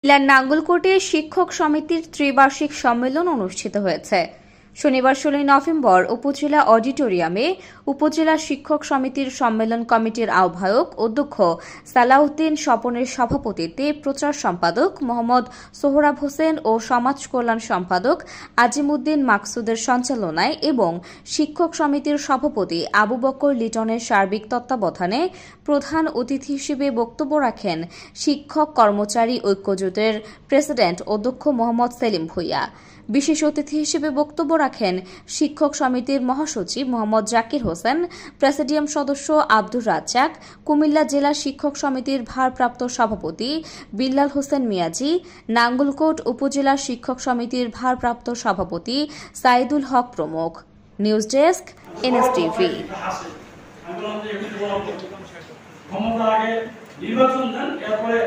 নাঙ্গলকোটে শিক্ষক সমিতির ত্রিবার্ষিক সম্মেলন অনুষ্ঠিত হয়েছে। শনিবার 16 নভেম্বর উপজেলা অডিটোরিয়ামে উপজেলা শিক্ষক সমিতির সম্মেলন কমিটির আহ্বায়ক অধ্যক্ষ সালাউদ্দিন স্বপনের সভাপতিত্বে প্রচার সম্পাদক মোহাম্মদ সোহরাব হোসেন ও সমাজ কল্যাণ সম্পাদক আজিমউদ্দিন মাকসুদের সঞ্চালনায় এবং শিক্ষক সমিতির সভাপতি আবু বকর লিটনের সার্বিক তত্ত্বাবধানে প্রধান অতিথি হিসেবে বক্তব্য রাখেন শিক্ষক কর্মচারী ঐক্যজোটের প্রেসিডেন্ট অধ্যক্ষ মোহাম্মদ সেলিম ভূঁইয়া। বিশেষ অতিথি হিসেবে বক্তব্য রাখেন শিক্ষক সমিতির মহাসচিব মোহাম্মদ জাকির হোসেন, প্রেসিডিয়াম সদস্য আব্দুর রাজ্জাক, কুমিল্লা জেলা শিক্ষক সমিতির ভারপ্রাপ্ত সভাপতি বিল্লাল হোসেন মিয়াজি, নাঙ্গলকোট উপজেলা শিক্ষক সমিতির ভারপ্রাপ্ত সভাপতি সাইদুল হক প্রমুখ। News desk, NSTV. নির্বাচন দেন, এরপরে